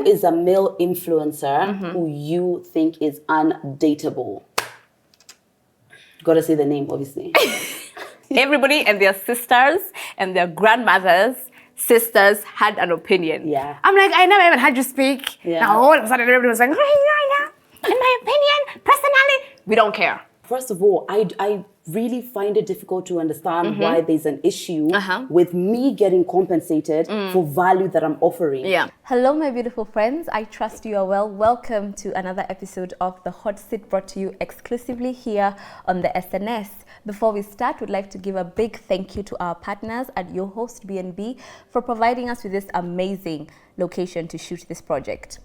is a male influencer who you think is undateable? Gotta say the name, obviously. Everybody and their sisters and their grandmothers, sisters had an opinion. Yeah. I'm like, I never even heard you speak. Yeah. Now all of a sudden everybody was like, in my opinion, personally, we don't care. First of all, I really find it difficult to understand why there's an issue with me getting compensated for value that I'm offering. Yeah. Hello, my beautiful friends. I trust you are well. Welcome to another episode of The Hot Seat, brought to you exclusively here on the SNS. Before we start, we'd like to give a big thank you to our partners at Your Host BNB for providing us with this amazing location to shoot this project.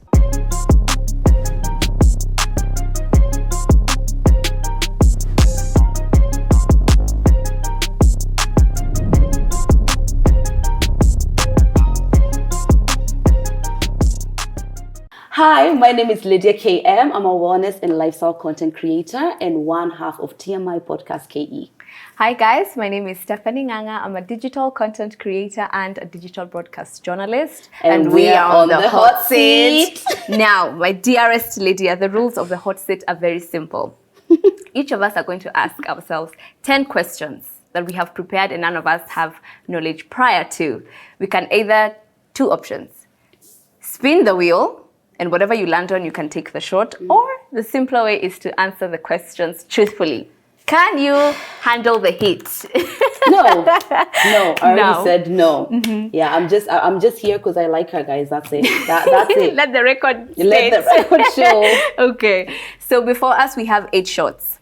Hi, my name is Lydia KM. I'm a wellness and lifestyle content creator and one half of TMI Podcast KE. Hi guys, my name is Stephanie Nganga. I'm a digital content creator and a digital broadcast journalist. And we are on the hot seat. Now, my dearest Lydia, the rules of the hot seat are very simple. Each of us are going to ask ourselves 10 questions that we have prepared and none of us have knowledge prior to. We can either, two options, spin the wheel, and whatever you land on, you can take the shot. Or the simpler way is to answer the questions truthfully. Can you handle the heat? No, I already said no. Yeah, I'm just here because I like her, guys. That's it. That's it. Let the record show. Okay. So before us, we have 8 shots.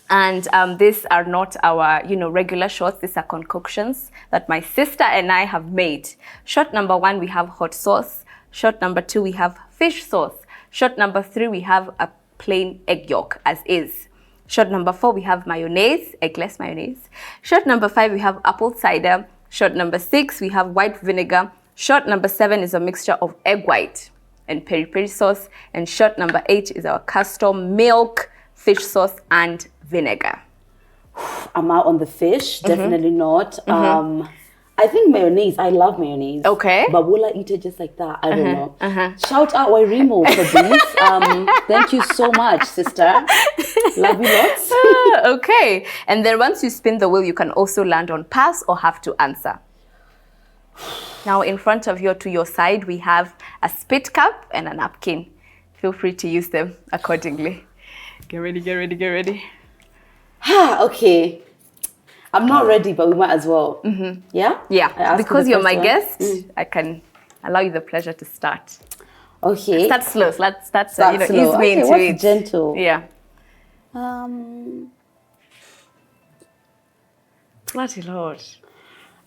And these are not our, regular shots. These are concoctions that my sister and I have made. Shot number 1, we have hot sauce. Shot number 2, we have fish sauce. Shot number 3, we have a plain egg yolk as is. Shot number 4, we have mayonnaise, eggless mayonnaise. Shot number 5, we have apple cider. Shot number 6, we have white vinegar. Shot number 7 is a mixture of egg white and peri-peri sauce. And shot number 8 is our custom milk, fish sauce, and vinegar. I'm out on the fish, definitely not. I think mayonnaise, I love mayonnaise. Okay. But will I eat it just like that? I don't know. Shout out Wairimo for this. Thank you so much, sister. Love you lots. Okay. And then once you spin the wheel, you can also land on pass or have to answer. Now in front of you, to your side, we have a spit cup and a napkin. Feel free to use them accordingly. Get ready. Okay. I'm not ready, but we might as well. Yeah? Yeah. Because you're my guest, I can allow you the pleasure to start. Okay. Start slow. Let's start slow. ease me into what's it. gentle? Yeah. Bloody Lord.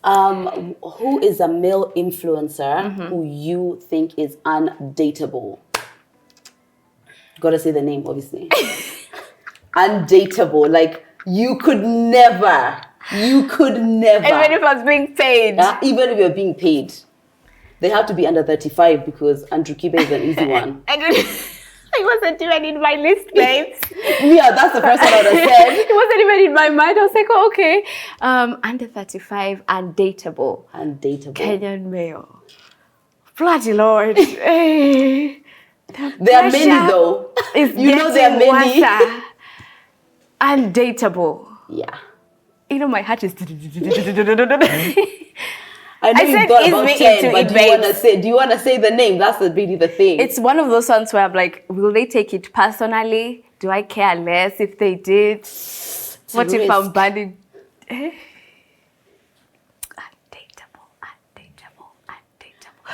Who is a male influencer who you think is undateable? Gotta say the name, obviously. Undateable. Like, you could never. Even if I was being paid. Even if you're being paid. They have to be under 35 because Andrew Kibe is an easy one. I wasn't even in my list, babes. Yeah, that's the first one I would have said. It wasn't even in my mind. I was like, oh, okay. Under 35, undateable. Kenyan male. Bloody Lord. Hey. There are many though. There are many. Undateable. Yeah. My heart is... I know you thought about 10, but do you want to say the name? That's really the thing. It's one of those ones where I'm like, will they take it personally? Do I care less if they did? What if I'm banning? Undateable.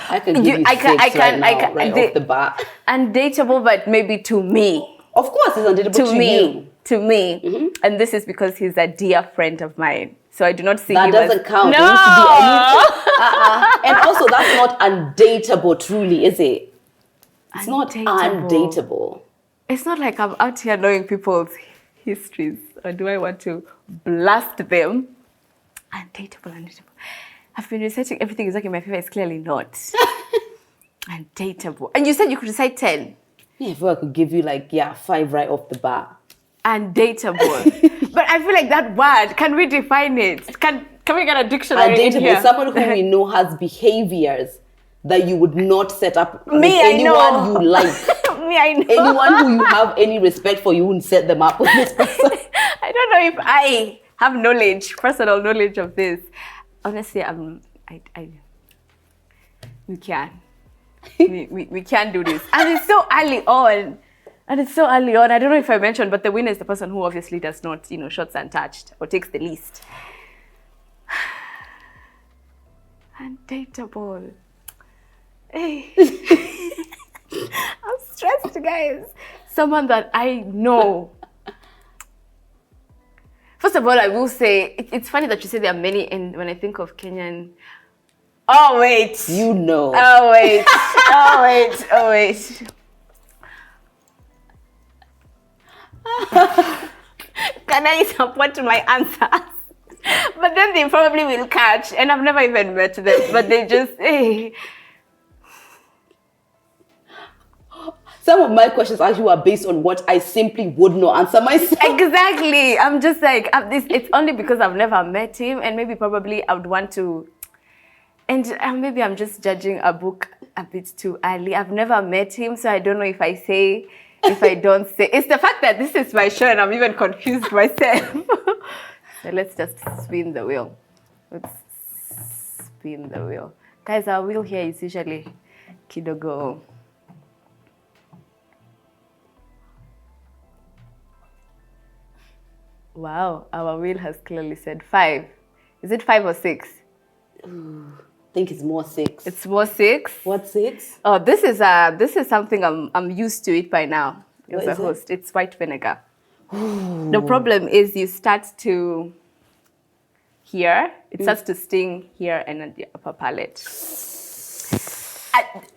I can give you six off the bat. Undateable, but maybe to me. Of course, it's undateable to you. To me. And this is because he's a dear friend of mine. So I do not see him That doesn't count. No! And also, that's not undateable truly, is it? It's not undateable. It's not like I'm out here knowing people's histories. Or do I want to blast them? Undateable. I've been researching everything is like in my favor. It's clearly not. Undateable. And you said you could recite 10. Yeah, I feel I could give you 5 right off the bat. Undateable. But I feel like that word, can we define it? Can we get a dictionary in here? Undateable is someone who we know has behaviors that you would not set up with Me, anyone you like? Me, I know. Anyone who you have any respect for, you wouldn't set them up with this person. I don't know if I have personal knowledge of this. Honestly, we can. we can do this. And it's so early on. I don't know if I mentioned, but the winner is the person who obviously does not, shots untouched or takes the least. Undateable. Hey. I'm stressed, guys. Someone that I know. First of all, I will say, it's funny that you say there are many, and when I think of Kenyan... Oh, wait. You know. Oh, wait. Oh, wait. Can I support my answers? But then they probably will catch, and I've never even met them, but they just... Hey. Some of my questions actually are based on what I simply would not answer myself. Exactly. I'm just like, it's only because I've never met him, and maybe probably I would want to, and maybe I'm just judging a book a bit too early. I've never met him, so I don't know if I don't say. It's the fact that this is my show and I'm even confused myself. So let's just spin the wheel. Guys, our wheel here is usually kidogo. Wow, our wheel has clearly said 5. Is it 5 or 6? I think it's more 6. It's more 6? What 6? Oh, this is something I'm used to it by now as a host. It's white vinegar. Ooh. The problem is you start to here. It starts to sting here and at the upper palate.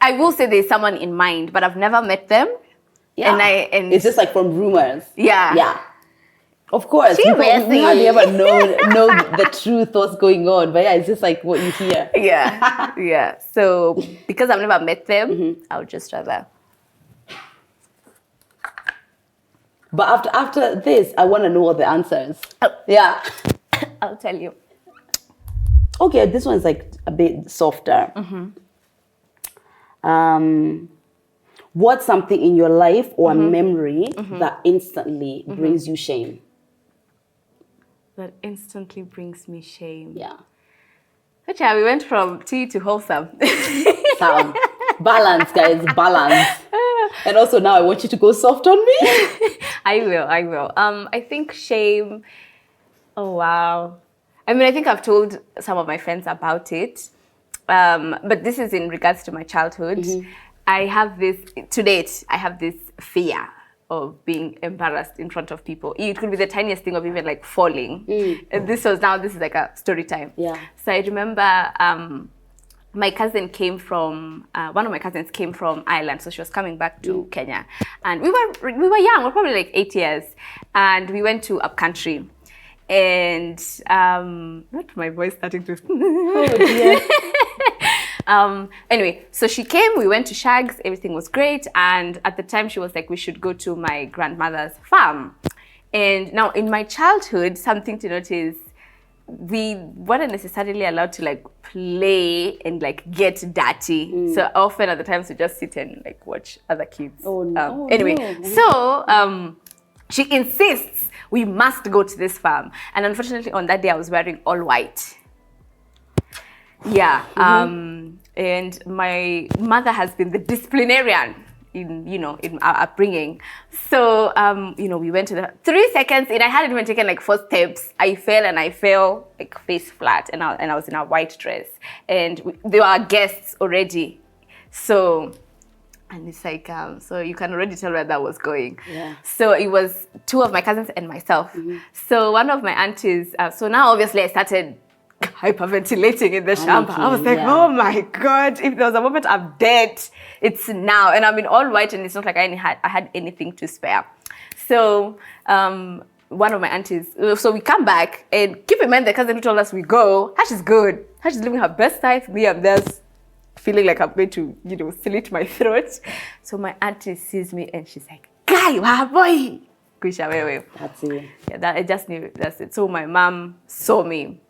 I will say there's someone in mind, but I've never met them. Yeah. And it's just like from rumors. Yeah. Yeah. Of course, we hardly ever know the truth, what's going on. But yeah, it's just like what you hear. Yeah, yeah. So because I've never met them, I would just rather. But after this, I want to know all the answers. Oh. Yeah. I'll tell you. Okay, this one's like a bit softer. What's something in your life or a memory that instantly brings you shame? That instantly brings me shame. Yeah. Okay, we went from tea to wholesome. Balance, guys, balance. And also now I want you to go soft on me. I will. I think shame. Oh, wow. I mean, I think I've told some of my friends about it. But this is in regards to my childhood. I have this fear of being embarrassed in front of people. It could be the tiniest thing of even like falling. And this is like a story time. Yeah. So I remember my cousin came from, one of my cousins came from Ireland. So she was coming back to Kenya. And we were young, we were probably like 8 years. And we went to upcountry. And not my voice starting to... Oh dear. Anyway, so she came, we went to Shags, everything was great. And at the time she was like, we should go to my grandmother's farm. And now in my childhood, something to note is we weren't necessarily allowed to like play and like get dirty. So often at the times we just sit and like watch other kids. Oh no. Anyway, so she insists we must go to this farm. And unfortunately on that day I was wearing all white. Yeah, and my mother has been the disciplinarian in our upbringing. So, we went to the 3 seconds and I hadn't even taken like 4 steps. I fell like face flat and I was in a white dress and there were guests already. So, and it's like, so you can already tell where that was going. Yeah. So it was 2 of my cousins and myself. So one of my aunties, so now obviously I started hyperventilating in the shamba. I was like, oh my God, if there was a moment I'm dead, it's now. And I'm in all white and it's not like I had anything to spare. So one of my aunties, so we come back and keep in mind the cousin who told us we go, Hash is good. Hash is living her best life. Me, I'm just feeling like I'm going to, slit my throat. So my auntie sees me and she's like, Guy, wow boy. That's it. Yeah, I just knew that's it. So my mom saw me.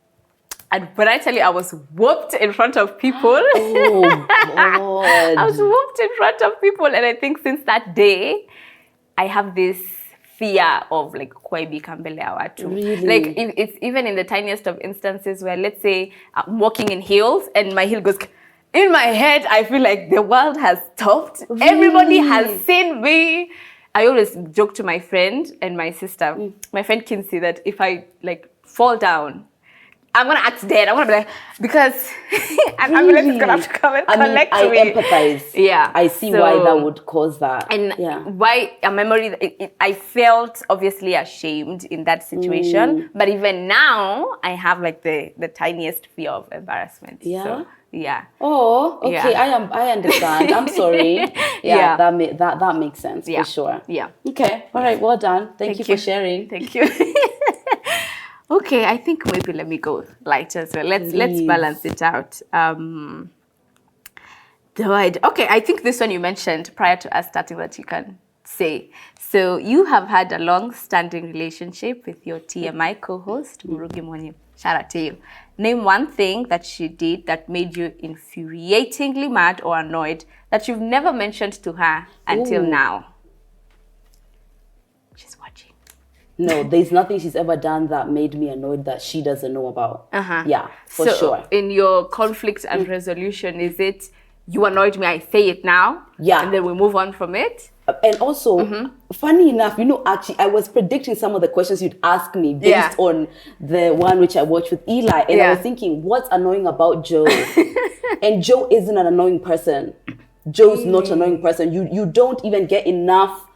And when I tell you, I was whooped in front of people. Oh, God. I was whooped in front of people. And I think since that day, I have this fear of like kwaibi kambele ya watu. Really? Like it's even in the tiniest of instances where, let's say, I'm walking in heels and my heel goes... In my head, I feel like the world has stopped. Really? Everybody has seen me. I always joke to my friend and my sister. My friend can see that if I like fall down, I'm gonna act dead. I'm gonna be like, because ambulance is gonna have to come and collect me. I empathize. Yeah, I see why that would cause that. And why a memory. I felt obviously ashamed in that situation, but even now, I have like the tiniest fear of embarrassment. Yeah. So, yeah. Oh, okay. Yeah. I understand. I'm sorry. Yeah, that makes sense for sure. Yeah. Okay. All right. Well done. Thank you for sharing. Thank you. Okay, I think maybe let me go lighter as well. Let's balance it out. Okay, I think this one you mentioned prior to us starting that you can say. So you have had a long-standing relationship with your TMI co-host, Murugi Mwonyi. Shout out to you. Name one thing that she did that made you infuriatingly mad or annoyed that you've never mentioned to her until now. She's watching. No, there's nothing she's ever done that made me annoyed that she doesn't know about. Yeah, for sure. In your conflict and resolution, is it you annoyed me, I say it now? Yeah. And then we move on from it? And also, funny enough, actually, I was predicting some of the questions you'd ask me based on the one which I watched with Eli. And I was thinking, what's annoying about Joe? And Joe isn't an annoying person. Joe's not an annoying person. You don't even get enough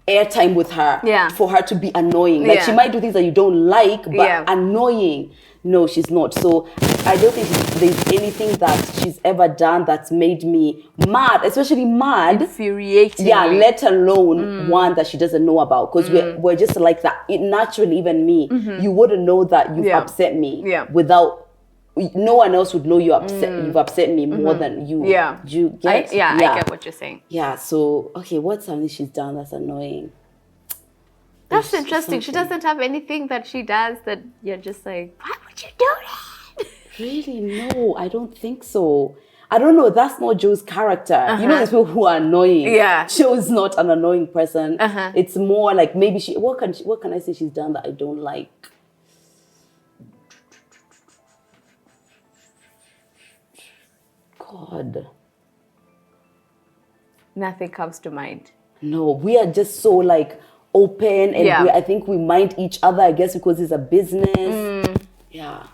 airtime with her for her to be annoying. Like, she might do things that you don't like, but annoying. No, she's not. So I don't think there's anything that she's ever done that's made me mad, especially mad. Infuriating. Yeah, let alone one that she doesn't know about. Because we're just like that. Naturally, even me, you wouldn't know that you've upset me without... No one else would know you've upset me more than you. Yeah. Do you get? I get what you're saying. Yeah, so, okay, what's something she's done that's annoying? That's interesting. She doesn't have anything that she does that you're just like, why would you do that? Really? No, I don't think so. I don't know. That's not Joe's character. You know, there's people who are annoying. Yeah. Joe's not an annoying person. It's more like maybe what can I say she's done that I don't like? God. Nothing comes to mind. No, we are just so like open and I think we mind each other, I guess, because it's a business. Yeah.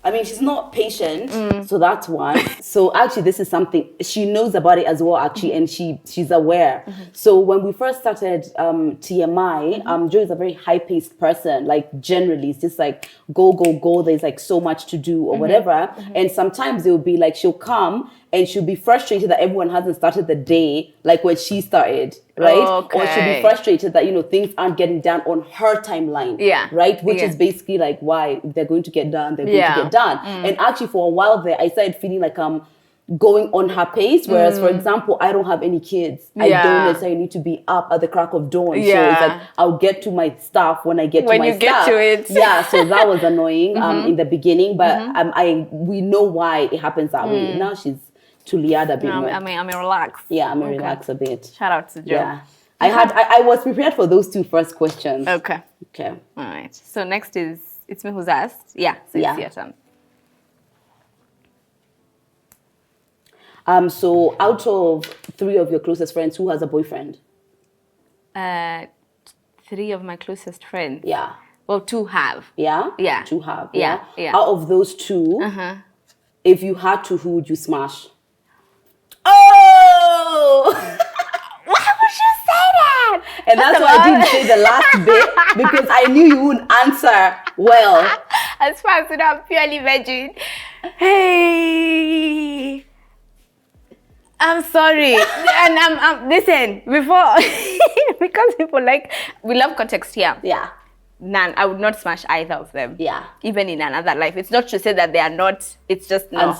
I mean, she's not patient, so that's one. So actually, this is something, she knows about it as well, actually, and she's aware. So when we first started TMI, Joe is a very high-paced person, like generally, it's just like, go, go, go, there's like so much to do or whatever. And sometimes it will be like, she'll come and she'll be frustrated that everyone hasn't started the day like when she started, right? Okay. Or she'll be frustrated that, things aren't getting done on her timeline, right? Which is basically like why they're going to get done, they're going to get done. And actually for a while there, I started feeling like I'm going on her pace, whereas for example, I don't have any kids. I don't necessarily need to be up at the crack of dawn. So it's like, I'll get to my stuff when I get to my stuff. When you get to it. Yeah, so that was annoying in the beginning, but we know why it happens that way. Now she's Tuliada a bit more. I mean, relax. Yeah, I'm relax a bit. Shout out to Joe. Yeah. I was prepared for those two first questions. Okay. Okay. All right. So next is, it's me who's asked. Yeah, so it's your turn. So out of 3 of your closest friends, who has a boyfriend? 3 of my closest friends. Yeah. Well, 2 have. Yeah? Yeah. 2 have. Yeah. Out of those 2, if you had to, who would you smash? Oh! Why would you say that? And that's why I didn't say the last bit, because I knew you wouldn't answer well. As far as I'm purely virgin. Hey, I'm sorry. And I'm listen, before, because people we love context here. Yeah. None. I would not smash either of them. Yeah. Even in another life. It's not to say that they are not. It's just no.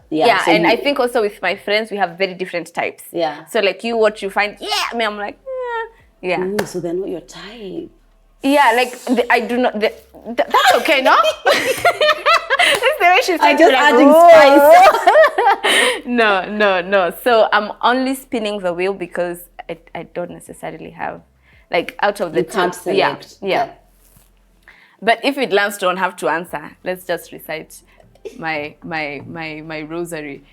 Yeah. So and I think also with my friends, we have very different types. Yeah. So what you find, me, I'm like, yeah. Ooh, so they're not your type. Yeah, I do not. That's okay, no? That's the way she's I'm like, just adding spice. No. So I'm only spinning the wheel because I don't necessarily have, like, out of the You can't two. select. Yeah. But if it lands, don't have to answer. Let's just recite my rosary.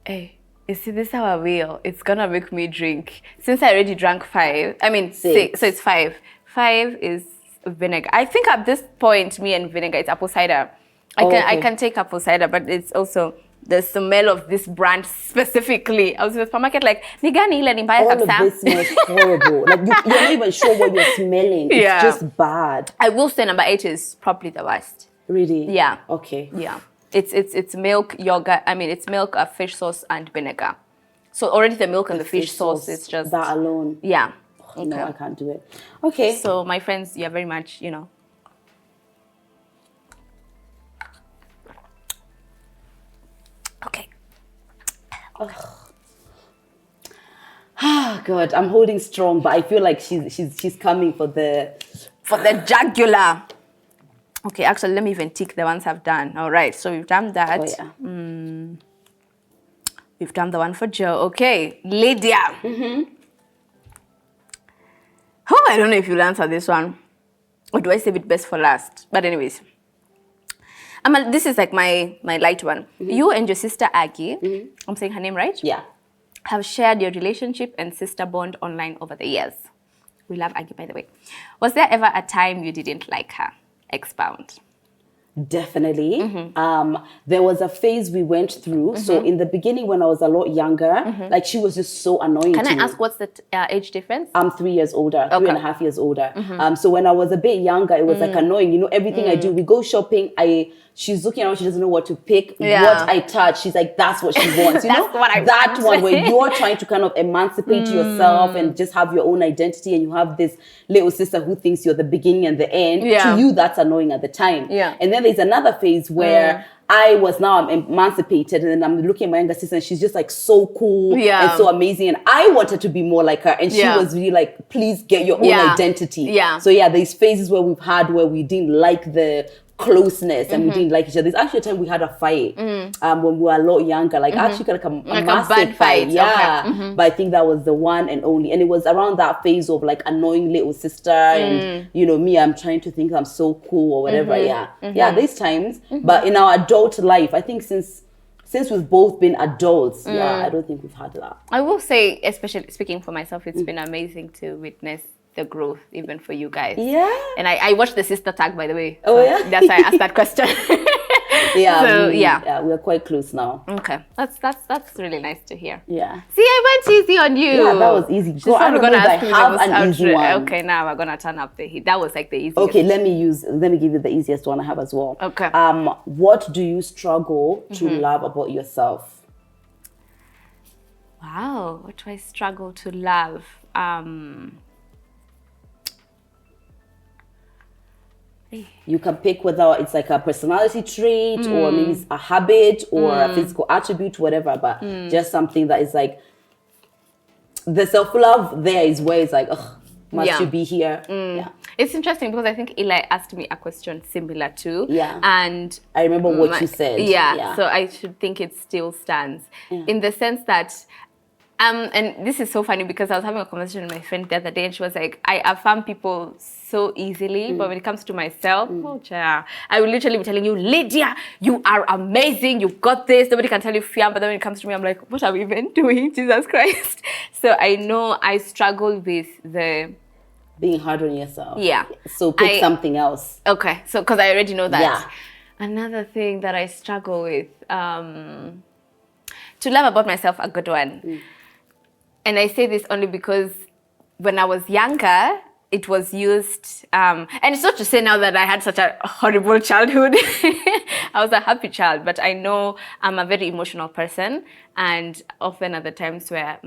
Hey, you see, this is our wheel. It's gonna make me drink. Since I already drank 5, I mean 6, so it's 5. 5 is vinegar. I think at this point, me and vinegar, it's apple cider. I can take apple cider, but it's also the smell of this brand specifically. I was in the supermarket like, nigani ile nimbaya All of kabisa. this smells horrible. Like you're not even sure what you're smelling. It's just bad. I will say number 8 is probably the worst. Really? Yeah. Okay. Yeah. It's milk, yogurt. I mean, it's milk, fish sauce, and vinegar. So already the milk and the fish sauce is just that alone. Yeah. Okay. No, I can't do it. Okay. So my friends, you're very much, Okay. Oh God, I'm holding strong, but I feel like she's coming for the jugular. Okay, actually, let me even tick the ones I've done. All right, so we've done that. Oh, yeah. We've done the one for Joe. Okay, Lydia. Oh, I don't know if you'll answer this one, or do I save it best for last? But anyways, this is like my light one. You and your sister Aggie, I'm saying her name right? Yeah. Have shared your relationship and sister bond online over the years. We love Aggie, by the way. Was there ever a time you didn't like her? Expound. Definitely. There was a phase we went through. So in the beginning, when I was a lot younger, like she was just so annoying to me. Can I ask what's the age difference? I'm 3 years older, Okay. 3.5 years older. So when I was a bit younger, it was like annoying. You know, everything I do, we go shopping, she's looking around, she doesn't know what to pick. Yeah. What I touch, she's like, that's what she wants. You know, what I that want. one where you're trying to kind of emancipate yourself and just have your own identity, and you have this little sister who thinks you're the beginning and the end. Yeah. To you, that's annoying at the time. Yeah. And then there's another phase where I'm emancipated, and then I'm looking at my younger sister and she's just like so cool and so amazing, and I wanted to be more like her, and she was really like, please get your own identity. So there's phases where we've had where we didn't like the closeness and we didn't like each other. There's actually a time we had a fight when we were a lot younger, like actually like a massive bad fight. Okay. But I think that was the one and only, and it was around that phase of like annoying little sister and you know me, I'm trying to think I'm so cool or whatever. There's times, but in our adult life, I think since we've both been adults, I don't think we've had that. I will say, especially speaking for myself, it's been amazing to witness the growth even for you guys. And I watched the sister tag, by the way. Oh, yeah? That's why I asked that question. We're quite close now. Okay, that's really nice to hear. Yeah. See, I went easy on you. Yeah, that was easy. So I'm gonna ask me have an easy one. Okay, now we're gonna turn up the heat. That was like the easiest. Okay, let me give you the easiest one I have as well. Okay. What do you struggle to love about yourself? Wow, what do I struggle to love? You can pick whether it's like a personality trait or maybe it's a habit or a physical attribute, whatever, but just something that is like, the self-love there is where it's like, ugh, must you be here? Yeah. It's interesting because I think Eli asked me a question similar too. Yeah. And I remember what you said. Yeah. So I should think it still stands in the sense that, and this is so funny because I was having a conversation with my friend the other day and she was like, I affirm people so easily, but when it comes to myself, I will literally be telling you, Lydia, you are amazing, you got this, nobody can tell you fear, but then when it comes to me, I'm like, what are we even doing, Jesus Christ? So I know I struggle with the... being hard on yourself. Yeah. So pick something else. Okay, so because I already know that. Yeah. Another thing that I struggle with, to love about myself, a good one. And I say this only because when I was younger, it was used, and it's not to say now that I had such a horrible childhood. I was a happy child, but I know I'm a very emotional person, and often at the times where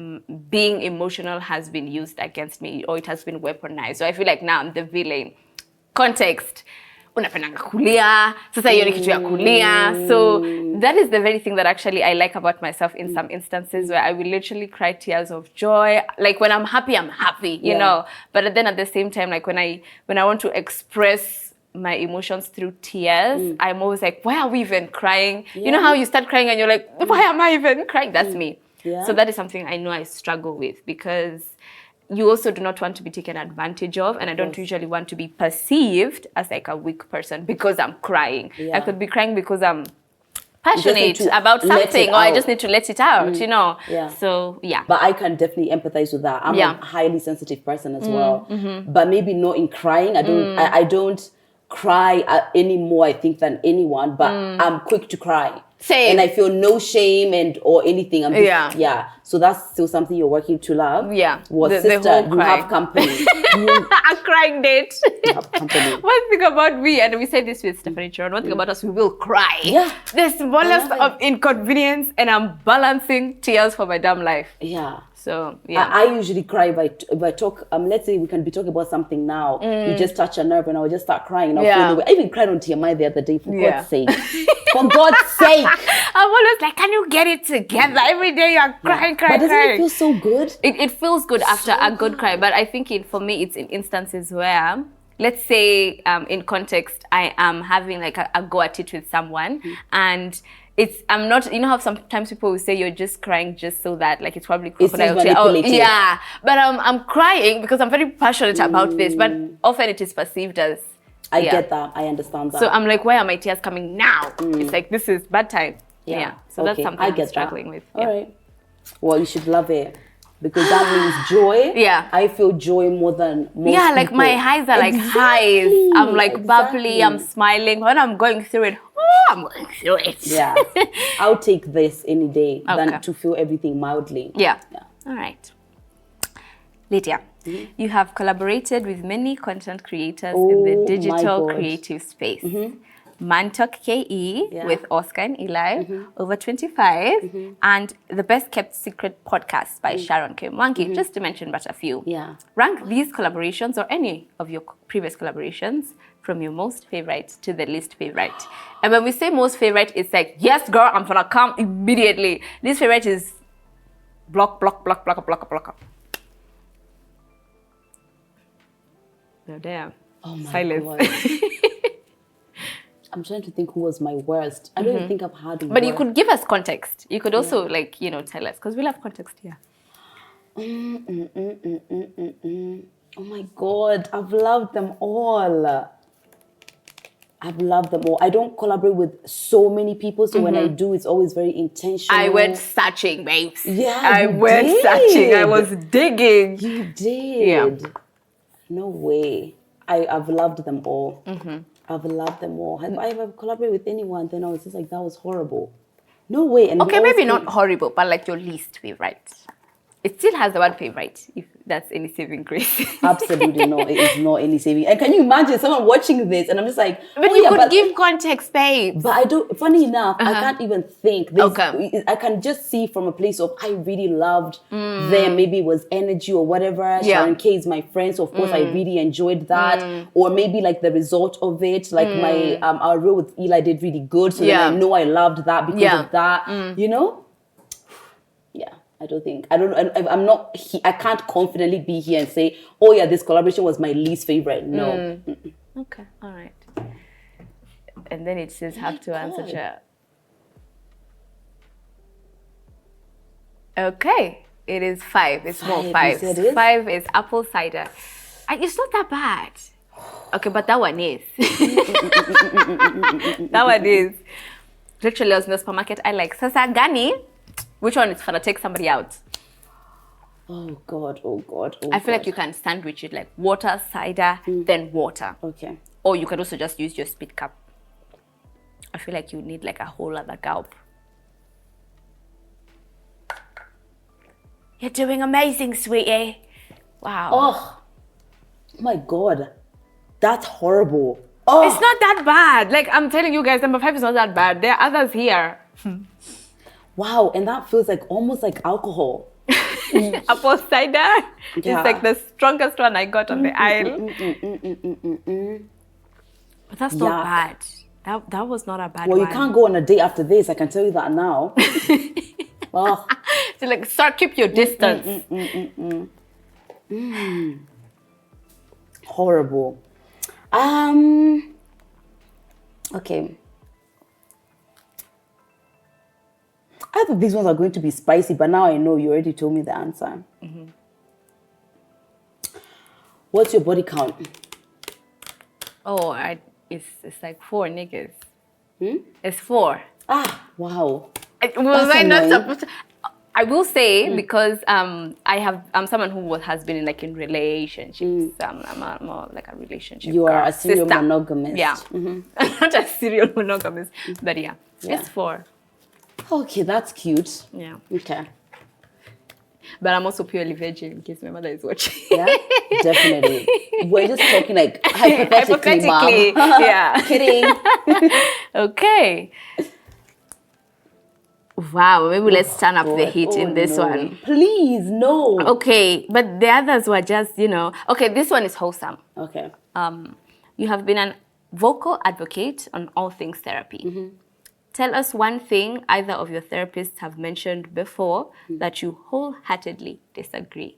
being emotional has been used against me or it has been weaponized. So I feel like now I'm the villain. Context. unapendanga kulia, sasa hiyo ni kitu ya kulia. So that is the very thing that actually I like about myself in some instances, where I will literally cry tears of joy. Like when I'm happy, you know. But then at the same time, like when I want to express my emotions through tears, I'm always like, why are we even crying? You know how you start crying and you're like, why am I even crying? That's me. So that is something I know I struggle with, because you also do not want to be taken advantage of, and I don't usually want to be perceived as like a weak person because I'm crying. I could be crying because I'm passionate about something, or I just need to let it out, you know. So but I can definitely empathize with that. I'm a highly sensitive person as well, but maybe not in crying. I don't cry anymore, I think, than anyone, but I'm quick to cry. Same. And I feel no shame or anything. I'm just, so that's still something you're working to love. Well, sister, you have company. A crying date. You have company. One thing about me, and we say this with Stephanie Chron, one thing about us, we will cry. The smallest of inconvenience, and I'm balancing tears for my damn life. So I usually cry if I talk. Let's say we can be talking about something now. You just touch a nerve, and I will just start crying. And I'll feel no way. I even cried on TMI the other day. For God's sake, for God's sake. I'm always like, can you get it together? Every day you're crying. But doesn't it feel so good? It feels good after a good cry. But I think for me, it's in instances where, let's say, in context, I am having like a go at it with someone, and I'm not, you know how sometimes people will say you're just crying just so that, like, it's probably crocodile tears. But I'm crying because I'm very passionate about this, but often it is perceived as, I get that, I understand that. So I'm like, why are my tears coming now? It's like, this is bad time. So that's something I'm struggling with. All right. Well, you should love it, because that means joy. I feel joy more than most like my highs are like highs. I'm like bubbly, I'm smiling. When I'm going through it, I'm going through it. I'll take this any day than to feel everything mildly. All right. Lydia, you have collaborated with many content creators in the digital creative space. Mantalk KE with Oscar and Eli, Over 25, and the Best Kept Secret podcast by Sharon K. Mwangi, just to mention but a few. Rank these collaborations, or any of your previous collaborations, from your most favorite to the least favorite. And when we say most favorite, it's like, yes, girl, I'm gonna come immediately. Least favorite is block. No, damn. Oh my Silence. God. I'm trying to think who was my worst. I don't even think I've had But you could give us context. You could also, like, you know, tell us, because we'll have context here. Oh my God, I've loved them all. I don't collaborate with so many people, so when I do, it's always very intentional. I went searching, babes. I went searching. I was digging. You did. No way. I've loved them all. I've loved them all. Have I ever collaborated with anyone? Then I was just like, that was horrible. No way. And okay, maybe not horrible, but like your least favorite. It still has the word favorite, if that's any saving grace. Absolutely not. It is not any saving. And can you imagine someone watching this and I'm just like, but you could give context, babe. But I don't, funny enough, I can't even think. I can just see from a place of, I really loved them. Maybe it was energy or whatever. Sharon K is my friend, so of course I really enjoyed that. Or maybe like the result of it, like my, our role with Eli did really good. So then I know I loved that because of that, you know? I can't confidently be here and say, oh yeah, this collaboration was my least favorite. No. Okay, all right. And then it says have to answer chat. Okay, it is 5. It's more 5. 5 is apple cider. It's not that bad. Okay, but that one is. That one is. Literally, I was in the supermarket. I like Sasa Gani. Which one is gonna take somebody out? Oh God. I feel like you can sandwich it like water, cider, then water. Okay. Or you can also just use your spit cup. I feel like you need like a whole other gulp. You're doing amazing, sweetie. Wow. Oh my God. That's horrible. Oh. It's not that bad. Like, I'm telling you guys, number 5 is not that bad. There are others here. Wow, and that feels like almost like alcohol. Apple cider is like the strongest one I got on the aisle. But that's not bad. That was not a bad Well, one. you can't go on a date after this. I can tell you that now. Oh. So like, keep your distance. Horrible. Okay. I thought these ones are going to be spicy, but now I know you already told me the answer. What's your body count? Oh, it's like 4 niggas. It's 4. Ah, wow. Was I not supposed to? I will say because I'm someone who has been in relationships. I'm more like a relationship. You are girl. a serial Sister. monogamist. Yeah, not a serial monogamist, but yeah, it's 4. Okay, that's cute. Yeah. Okay. But I'm also purely virgin in case my mother is watching. Yeah, definitely. We're just talking like hypothetically, Hypothetically, Mom. yeah. Kidding. Okay. Wow, maybe let's turn up the heat in this one. Please, no. Okay, but the others were just, Okay, this one is wholesome. Okay. You have been an vocal advocate on all things therapy. Tell us one thing either of your therapists have mentioned before that you wholeheartedly disagree.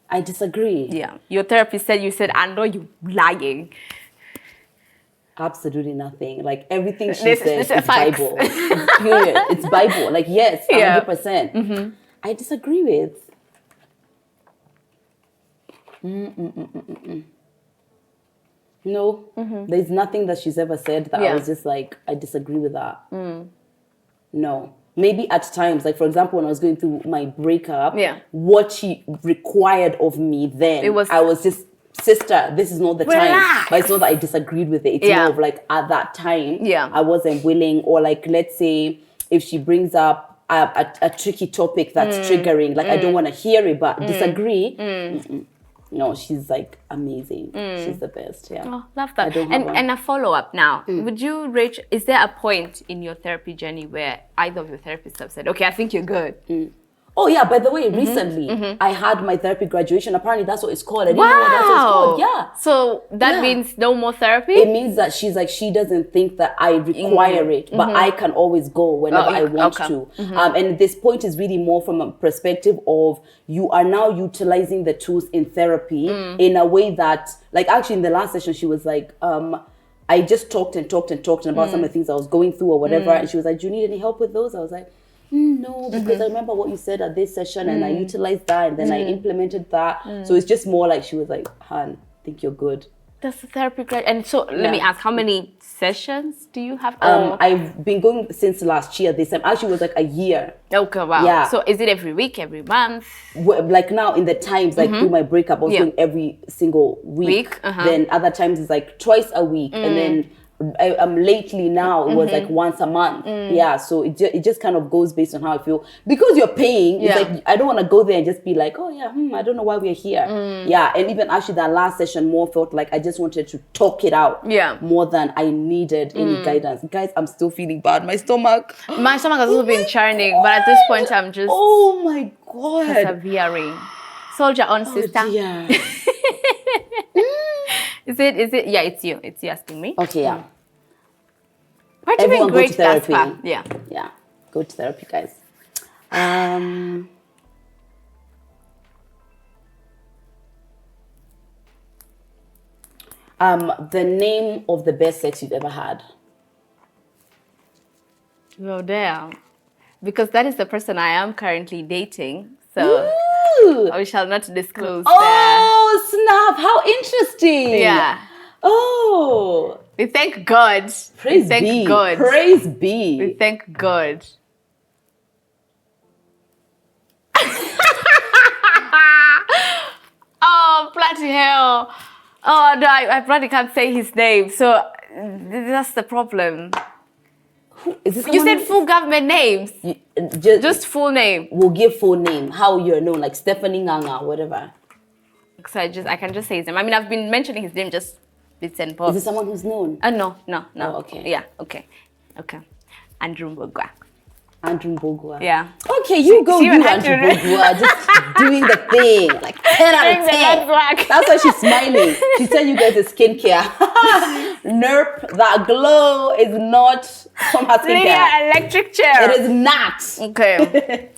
I disagree. Yeah. Your therapist said, I know you lying. Absolutely nothing. Like everything she This says is is facts. Bible. Period. It's Bible. Like, yes, 100%. I disagree with. No, there's nothing that she's ever said that I was just like, I disagree with that. No. Maybe at times, like for example, when I was going through my breakup, what she required of me then, I was just, sister, this is not the time. But it's not that I disagreed with it. It's more of like at that time, I wasn't willing. Or like, let's say if she brings up a tricky topic that's triggering, like I don't want to hear it, but disagree. No, she's like amazing. She's the best. Yeah. Oh, love that. And a follow-up now. Would you rate, is there a point in your therapy journey where either of your therapists have said, okay, I think you're good? Oh yeah, by the way, recently I had my therapy graduation. Apparently that's what it's called. I didn't know what that's what it's called. Yeah. So that means no more therapy? It means that she's like, she doesn't think that I require it, but I can always go whenever I want to. And this point is really more from a perspective of you are now utilizing the tools in therapy in a way that, like actually in the last session, she was like, I just talked about some of the things I was going through or whatever. And she was like, do you need any help with those? I was like, no, because I remember what you said at this session and I utilized that and then I implemented that. So it's just more like she was like, Han, I think you're good. That's the therapy grad. And so let me ask, how many sessions do you have? I've been going since last year. This time actually was like a year. Okay, wow. Yeah. So is it every week, every month? Like now in the times, like through my breakup, I was going every single week. Then other times it's like twice a week. And then lately now it was like once a month. Yeah, so it just kind of goes based on how I feel. Because you're paying, it's like I don't want to go there and just be like, oh yeah, I don't know why we're here. Yeah, and even actually that last session more felt like I just wanted to talk it out more than I needed any guidance. Guys, I'm still feeling bad. My stomach has also been churning, but at this point I'm just oh my god, persevering. Soldier on, sister. Yeah. Is it? Yeah, it's you. It's you asking me. Okay, yeah. Why do you Everyone mean great go to therapy. Gasper? Yeah. Yeah, go to therapy, guys. The name of the best sex you've ever had. Well, damn. Because that is the person I am currently dating. So we shall not disclose Oh, snap. How interesting. Yeah. Oh. We thank God. Praise we thank be. God. Praise be. We thank God. Oh, bloody hell. Oh, no, I bloody can't say his name. So that's the problem. Is this You said full government names. Just full name. We'll give full name. How you're known, like Stephanie Nganga, whatever. So I can just say his name. I mean, I've been mentioning his name just bits and bobs. Is it someone who's known? No. Oh, okay. Yeah, okay. Andrew Mbogwa. Andrew Bogwa. Yeah. Okay, you go she do even had Andrew to- Bogwa, just doing the thing. Like 10 out of 10. That's why she's smiling. She said you guys is skincare. Nerp, that glow is not from her skincare. Lydia, electric chair. It is not. Okay.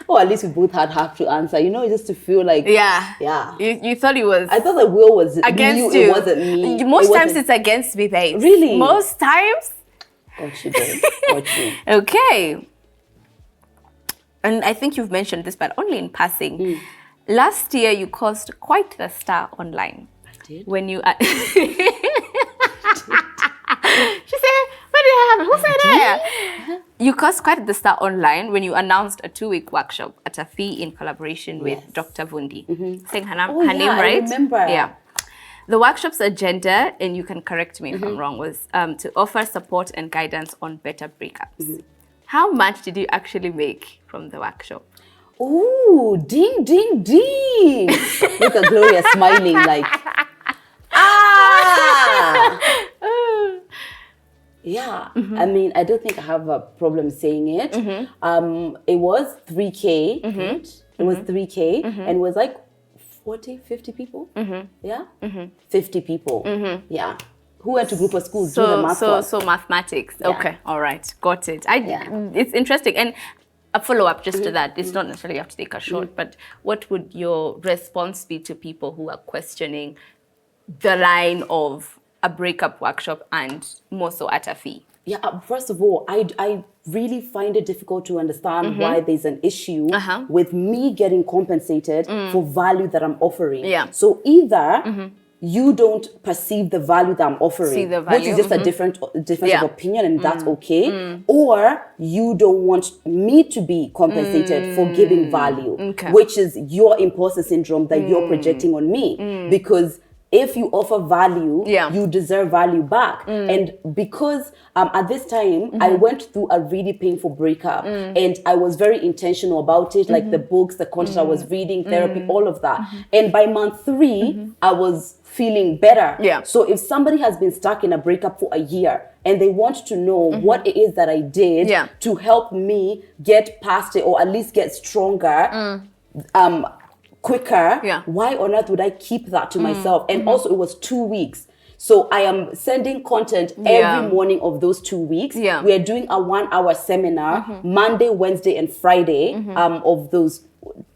Oh, at least we both have to answer. You know, just to feel like... Yeah. You thought it was... I thought the will was against you. you. It wasn't me. Most times it's against me, babe. Really? Most times. Got you, babe. Got you. Okay. And I think you've mentioned this, but only in passing. Last year, you caused quite the stir online. I did? When you... She said, what did I have? Who said that? You caused quite the star online when you announced a 2-week workshop at a fee in collaboration with Dr. Vundi. Saying her name right? I remember. Yeah. The workshop's agenda, and you can correct me if I'm wrong, was to offer support and guidance on better breakups. How much did you actually make from the workshop? Ooh, ding, ding, ding. Look at Gloria smiling like, ah. Yeah, I mean, I don't think I have a problem saying it. It was 3K, right? It was 3K, and it was like 40, 50 people. Yeah? 50 people. Yeah. Who went to group of schools doing the math class. So mathematics. Yeah. Okay, all right, got it. It's interesting. And a follow-up just to that, it's not necessarily you have to take a short, but what would your response be to people who are questioning the line of a breakup workshop and more so at a fee? Yeah, first of all, I really find it difficult to understand why there's an issue with me getting compensated for value that I'm offering. Yeah. So either you don't perceive the value that I'm offering, See the which is value. just a difference of opinion, and that's okay. Or you don't want me to be compensated for giving value, which is your imposter syndrome that you're projecting on me. Because if you offer value, you deserve value back. And because at this time, I went through a really painful breakup, and I was very intentional about it, like the books, the content I was reading, therapy, all of that. And by month 3, I was feeling better. Yeah. So if somebody has been stuck in a breakup for a year and they want to know what it is that I did to help me get past it, or at least get stronger, quicker, why on earth would I keep that to myself? And also it was 2 weeks. So I am sending content every morning of those 2 weeks. We are doing a 1-hour seminar, Monday, Wednesday, and Friday of those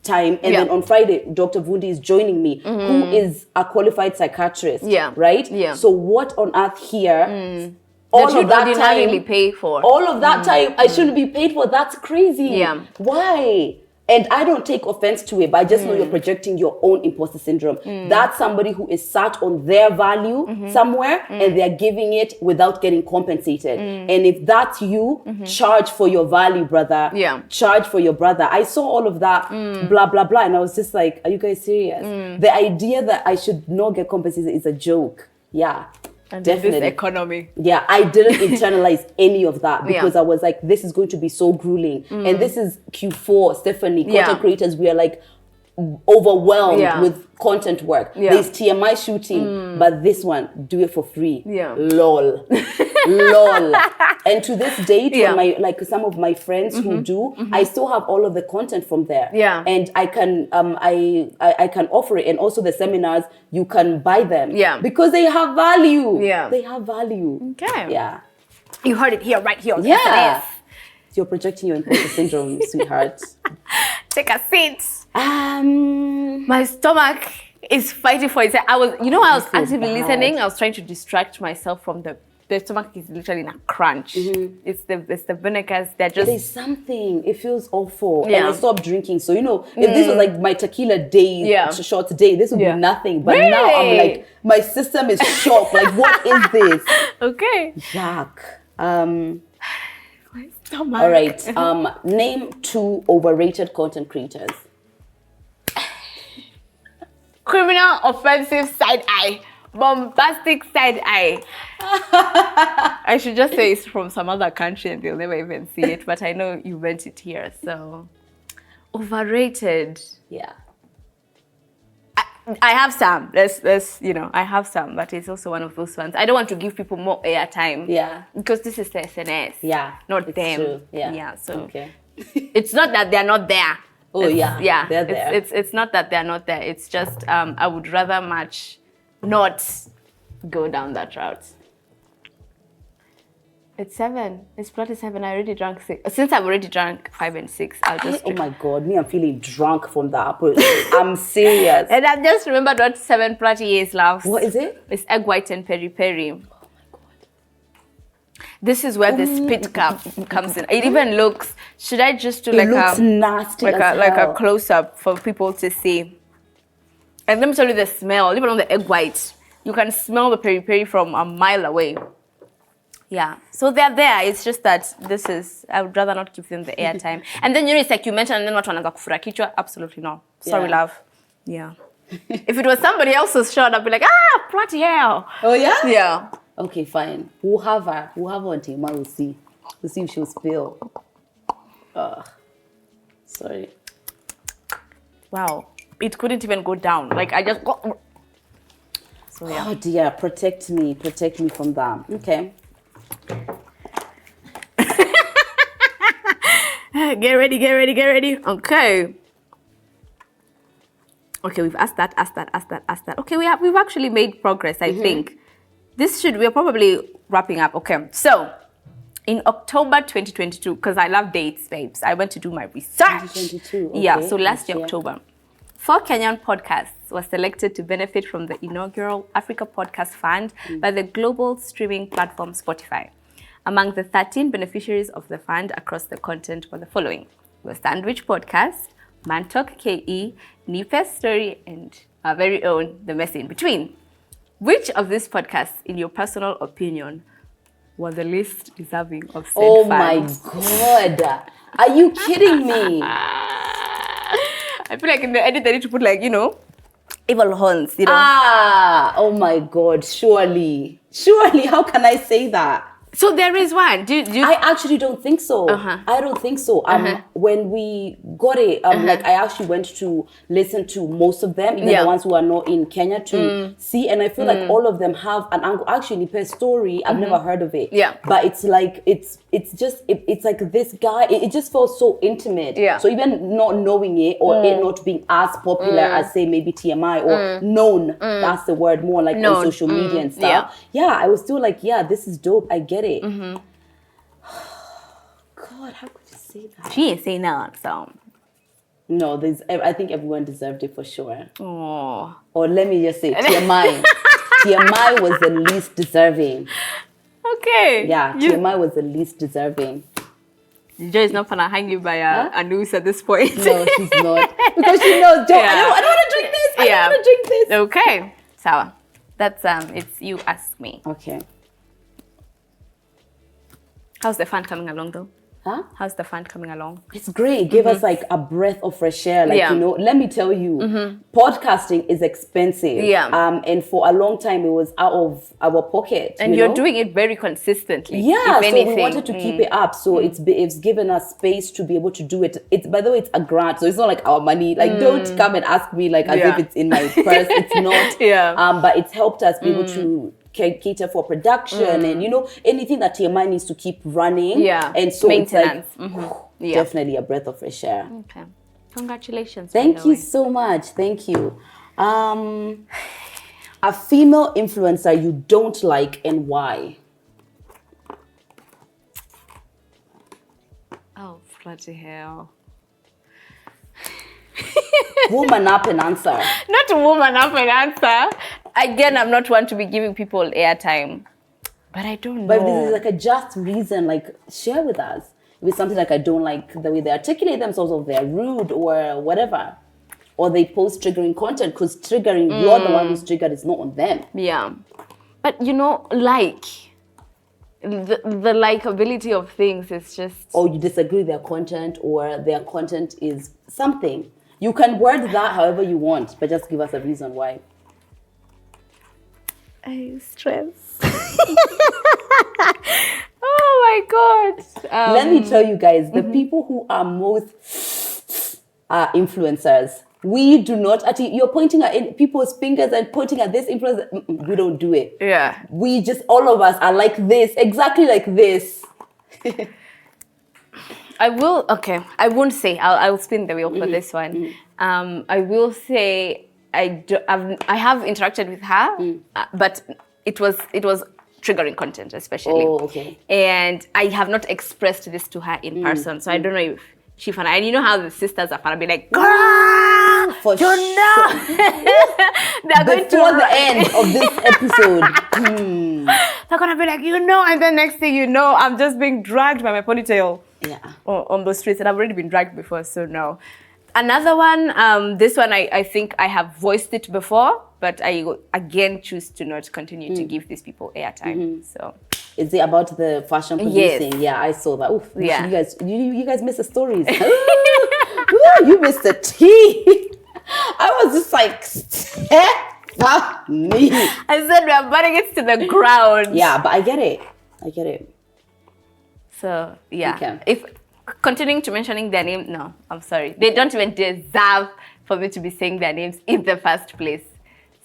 time. And then on Friday, Dr. Vundi is joining me, who is a qualified psychiatrist, right? So what on earth here... all of that time, really pay for. All of that time, I shouldn't be paid for. That's crazy. Why? And I don't take offense to it, but I just know you're projecting your own imposter syndrome. That's somebody who is sat on their value somewhere and they're giving it without getting compensated. And if that's you, charge for your value, brother. Charge for your brother. I saw all of that, blah, blah, blah. And I was just like, are you guys serious? The idea that I should not get compensated is a joke. Yeah. And definitely. This economy. Yeah, I didn't internalize any of that because I was like, this is going to be so grueling. And this is Q4, Stephanie, content creators, we are like overwhelmed with content work. There's TMI shooting, but this one, do it for free. Lol. Lol. And to this date, when like some of my friends who do, I still have all of the content from there. And I can I can offer it. And also the seminars, you can buy them. Because they have value. They have value. Okay. Yeah. You heard it here, right here. Yeah. You're projecting your imposter syndrome, sweetheart. Take a seat. My My stomach is fighting for itself. I was actively listening. I was trying to distract myself from the stomach is literally in a crunch. It's the vinegars. They're just... There's something. It feels awful. And I stopped drinking. So, you know, if this was like my tequila day, short day, this would be nothing. But now I'm like, my system is shocked. Like, what is this? Okay. Yuck. My stomach. All right. Name 2 overrated content creators. Criminal, offensive, side eye. Bombastic side eye. I should just say it's from some other country and they'll never even see it, but I know you meant it here. So overrated. Yeah. I have some. There's I have some, but it's also one of those ones. I don't want to give people more airtime. Yeah. Because this is the SNS. Yeah. Not it's them. True. Yeah. Yeah. So okay. it's not that they're not there. Oh yeah. They're there. It's not that they're not there. It's just I would rather much not go down that route. It's 7. It's plotted 7. I already drank 6. Since I've already drank 5 and 6, I'll just. Oh my God, me, I'm feeling drunk from the apple. I'm serious. And I've just remembered what 7 plotty is, love. What is it? It's egg white and peri peri. Oh my God. This is where the spit cup comes in. It even looks. Should I just do nasty like a close up for people to see? And let me tell you the smell. Even on the egg white, you can smell the peri peri from a mile away. Yeah, so they're there. It's just that I would rather not give them the airtime. And then it's like you mentioned, and then what wanaga kufura kichwa? Absolutely not. Sorry, love. Yeah. If it was somebody else's shot, I'd be like, bloody hell. Oh yeah. Yeah. Okay, fine. We'll have her on team. We'll see. We'll see if she'll spill. Sorry. Wow. It couldn't even go down. Like I just got. So yeah. Oh dear, protect me from that. Okay. Get ready. Okay, we've asked that. Okay, we've actually made progress, I think. We're probably wrapping up. Okay, so in October 2022, because I love dates, babes, I went to do my research. 2022, okay. Yeah, so last year, October. 4 Kenyan podcasts were selected to benefit from the inaugural Africa Podcast Fund by the global streaming platform Spotify. Among the 13 beneficiaries of the fund across the continent were the following: the Sandwich Podcast, Mantalk KE, Nipes Story, and our very own The Mess in Between. Which of these podcasts, in your personal opinion, were the least deserving of said fund? My God. Are you kidding me? I feel like in the edit, they need to put evil horns, Oh my God, surely, how can I say that? So there is one. I actually don't think so. I don't think so. When we got it, like I actually went to listen to most of them, even the ones who are not in Kenya to see, and I feel like all of them have an angle. Actually, Nipe's story, I've never heard of it. Yeah. But it's like it's like this guy. It just felt so intimate. Yeah. So even not knowing it or it not being as popular as say maybe TMI or known, that's the word, more like on social media and stuff. Yeah, I was still like, this is dope. I get it. God, how could you say that? She ain't saying that, so. No, I think everyone deserved it for sure. Oh. Or let me just say, TMI. TMI was the least deserving. Okay. Yeah, TMI was the least deserving. Joy is not gonna hang you by a noose at this point. No, she's not. Because she knows, Joy, I don't want to drink this. I don't want to drink this. Okay. So, that's, it's you ask me. Okay. How's the fund coming along though? Huh? How's the fund coming along? It's great. It gave us like a breath of fresh air. Like, let me tell you, podcasting is expensive. Yeah. And for a long time, it was out of our pocket. And you're doing it very consistently. Yeah. So we wanted to keep it up. So it's given us space to be able to do it. It's, by the way, it's a grant. So it's not like our money. Like, don't come and ask me like as if it's in my purse. It's not. But it's helped us be able to cater for production and anything that TMI needs to keep running. And so maintenance. It's like definitely a breath of fresh air. Okay. Congratulations. Thank you so much. Thank you. A female influencer you don't like and why? Oh, bloody hell. Woman up and answer. Not a woman up and answer. Again, I'm not one to be giving people airtime. But I don't know. But if this is like a just reason, like share with us. If it's something like I don't like the way they articulate themselves, or they're rude or whatever. Or they post triggering content, because triggering, you're the one who's triggered, it's not on them. Yeah. But like the likability of things is just... Or you disagree with their content, or their content is something. You can word that however you want, but just give us a reason why. I stress. Oh my God. Let me tell you guys, the people who are most influencers We do not actually. You're pointing at people's fingers and pointing at this influencer. We don't do it. Yeah. We just, all of us are like this, exactly like this. I won't say. I'll spin the wheel for this one. I will say I have interacted with her, but it was triggering content, especially. Oh, okay. And I have not expressed this to her in person, so I don't know if she found. And you know how the sisters are gonna be like, girl, for you know, they're going before to the end of this episode. They're gonna be like, you know, and then next thing you know, I'm just being dragged by my ponytail. Yeah. On the streets, and I've already been dragged before, so no. Another one, this one I think I have voiced it before, but I again choose to not continue to give these people airtime. So, is it about the fashion policing? Yes. Yeah, I saw that. Oof, Yeah. you guys missed the stories. Ooh, you missed the tea. I was just like, me. I said we are burning it to the ground. Yeah, but I get it. So yeah, Okay. if continuing to mentioning their name, no, I'm sorry. They don't even deserve for me to be saying their names in the first place.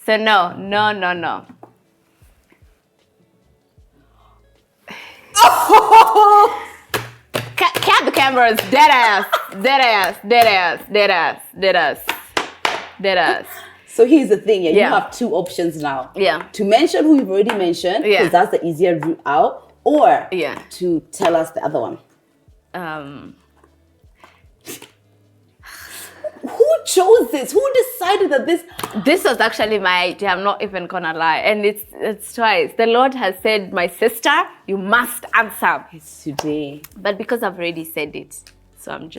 So no. Cap the cameras, dead ass. So here's the thing, you Yeah. have two options now. Yeah. To mention who you've already mentioned, because Yeah. that's the easier route out, or Yeah. to tell us the other one. Who chose this? Who decided that this? This was actually my idea. I'm not even gonna lie, and it's twice. The Lord has said, "My sister, you must answer." It's today. But because I've already said it, so I'm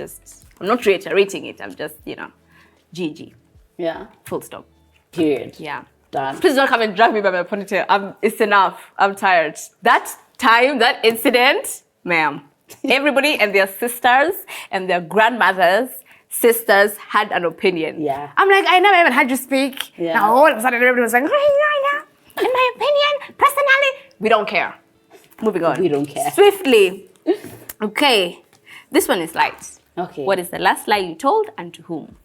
not reiterating it. I'm just, GG. Yeah. Full stop. Period. Yeah. Done. Please don't come and drag me by my ponytail. It's enough. I'm tired. That time, that incident, ma'am. Everybody and their sisters and their grandmothers, sisters had an opinion. Yeah. I'm like, I never even had you speak. Yeah. Now all of a sudden everybody was like, in my opinion, personally, we don't care. Moving on. We don't care. Swiftly. Okay. This one is light. Okay. What is the last lie you told and to whom?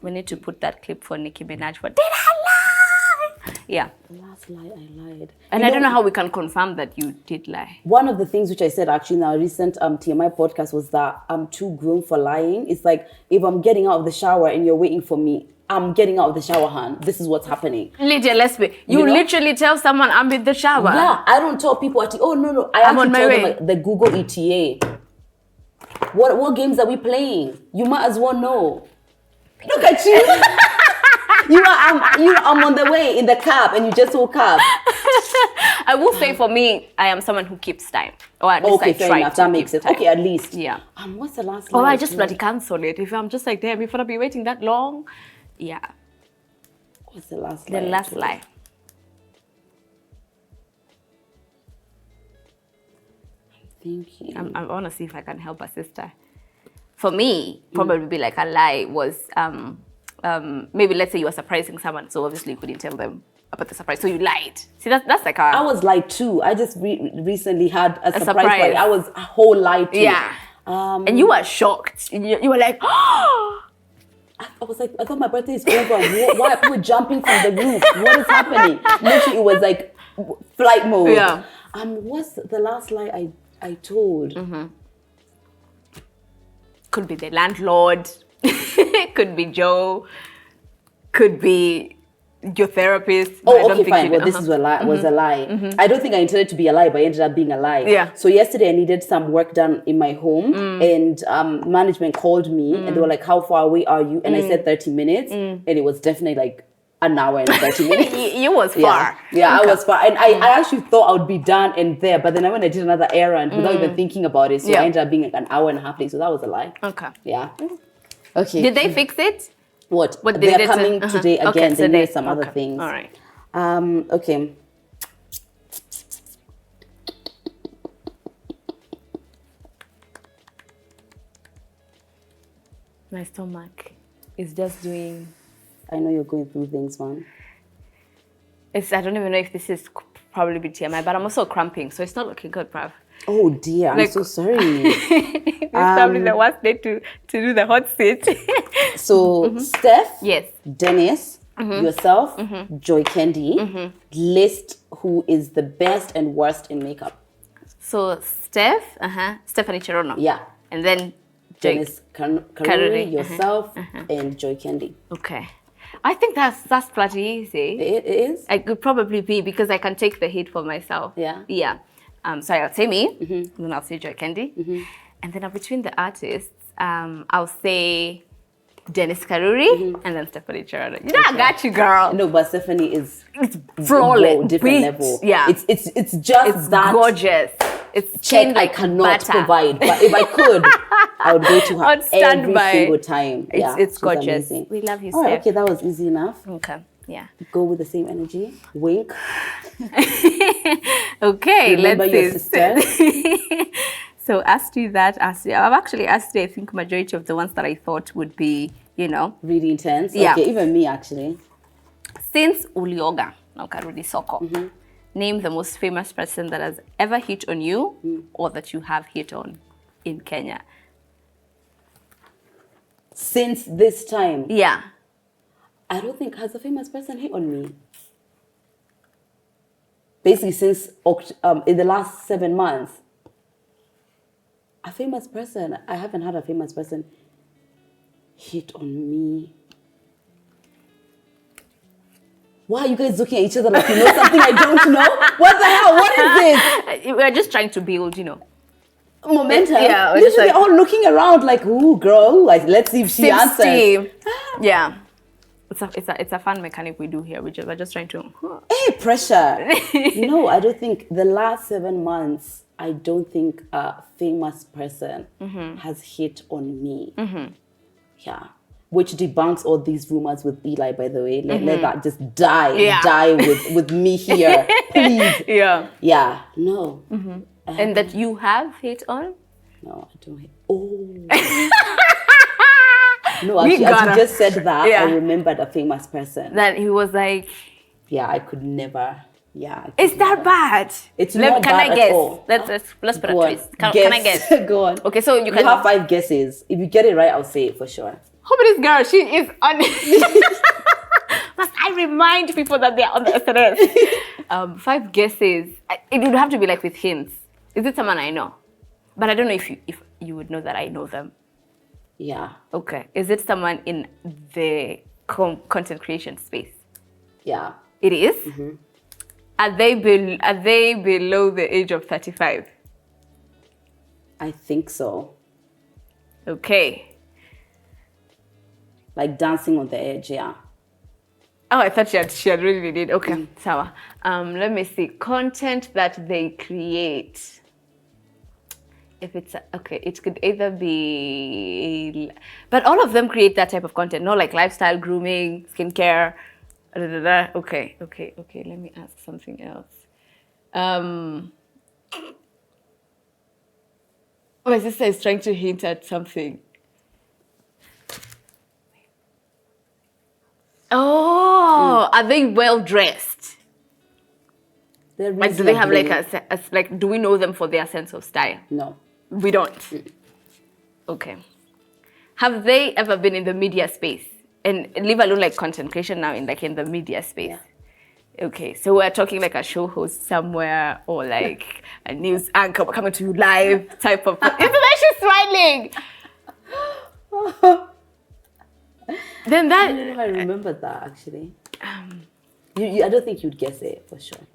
We need to put that clip for Nicki Minaj for did I lie? Yeah. The last lie I lied. And I don't know how we can confirm that you did lie. One of the things which I said actually in our recent TMI podcast was that I'm too grown for lying. It's like if I'm getting out of the shower and you're waiting for me, I'm getting out of the shower, hon. This is what's happening. Lydia, let's be. You know? literally tell someone I'm in the shower. Yeah, I don't tell people oh no. I I'm actually on my tell them way. like, the Google ETA. What games are we playing? You might as well know. Look at you. I'm on the way in the cab and you just woke up. I will say for me, I am someone who keeps time. Or at least Okay, I fair try enough. to That keep makes sense. time. Okay, at least. Yeah. What's the last Or lie? I just bloody cancel it. If I'm just like, damn, if I'll be waiting that long. Yeah. What's the last lie? The last lie. Thinking. I want to see if I can help a sister. For me, probably be like a lie was maybe let's say you were surprising someone, so obviously you couldn't tell them about the surprise, so you lied. See, that's like I was lied too. I just recently had a surprise surprise. party. I was a whole lie too. Yeah. And you were shocked. You were like, oh. I was like, I thought my birthday is over. Why are people jumping from the roof? What is happening? Literally, it was like flight mode. Yeah. What's the last lie I told? Could be the landlord. Could be Joe. Could be your therapist. Oh, okay, fine. Well, this is a lie. Was a lie. I don't think I intended to be a lie, but it ended up being a lie. Yeah. So yesterday I needed some work done in my home, and management called me, and they were like, "How far away are you?" And I said 30 minutes, and it was definitely like an hour and 30 minutes. You was far. Yeah, I was far, and I actually thought I would be done and there, but then when I did another errand without even thinking about it, so I ended up being like an hour and a half late. So that was a lie. Okay. Yeah. Okay. Did they fix it? What? What They they are did coming to- today Okay, again. They today. need some other Okay. things. All right. Okay. My stomach is just doing. I know you're going through things, man. I don't even know if this is probably be TMI, but I'm also cramping, so it's not looking good, bruv. Oh dear, I'm so sorry. It's probably the worst day to do the hot seat. So Steph, yes, Dennis, yourself, Joy Candy, list who is the best and worst in makeup. So Steph, Stephanie Cherono. Yeah. And then Dennis Karuri, yourself, and Joy Candy. Okay. I think that's pretty easy. It is? I could probably be, because I can take the hit for myself. Yeah. Yeah. So I'll say me, and then I'll say Joy Candy. And then between the artists, I'll say Dennis Karuri and then Stephanie Cherono. You know, I got you, girl. No, but Stephanie is flawless, different level. Yeah. It's just that gorgeous. It's check I cannot provide, but if I could, I would go to her every single time. It's gorgeous. Amazing. We love you, All right, Steph. okay, that was easy enough. Okay, yeah. Go with the same energy. Wink. Okay, Remember your let's sister. So asked you that. I've actually asked you, I think, majority of the ones that I thought would be, you know. Really intense? Yeah. Okay, even me, actually. Since ulioga, na ukarudi soko, name the most famous person that has ever hit on you or that you have hit on in Kenya. Since this time? Yeah. I don't think has a famous person hit on me. Basically, since in the last 7 months, a famous person, I haven't had a famous person hit on me. Why are you guys looking at each other like you know something I don't know? What the hell? What is this? We're just trying to build, you know, momentum. Yeah, we're literally just like, all looking around like, ooh, girl, like let's see if she answers. Yeah. It's a fun mechanic we do here. We're just trying to. Hey, pressure. No, I don't think the last 7 months, I don't think a famous person has hit on me. Yeah. Which debunks all these rumors with Eli, by the way. Let that just die with me here, please. Yeah. Yeah. No. And that you have hit on? No, I don't hit. Oh. No, actually, as you just said that, I remembered a famous person. That he was like... Yeah, I could never... Yeah. Is that bad? It's not bad at all. Let's put a twist. Can I guess? Go on. Okay, so you have 5 guesses. If you get it right, I'll say it for sure. How about this girl? She is on... Must I remind people that they're on the SNS? 5 guesses. It would have to be like with hints. Is it someone I know? But I don't know if you would know that I know them. Yeah. Okay. Is it someone in the content creation space? Yeah. It is? Are they below the age of 35? I think so. Okay. Like dancing on the edge, yeah. Oh, I thought she had really did. Okay, sawa. Let me see. Content that they create. If it's okay, it could either be, but all of them create that type of content, no, like lifestyle, grooming, skincare. Okay. Let me ask something else. My sister is trying to hint at something. Oh, are they well dressed? Like, do they have like do we know them for their sense of style? No. We don't. Okay. Have they ever been in the media space? And leave alone like content creation now in the media space. Yeah. Okay, so we're talking like a show host somewhere or like a news anchor coming to you live type of. Isn't that she's smiling? Then that. I don't know if I remember that actually. I don't think you'd guess it for sure.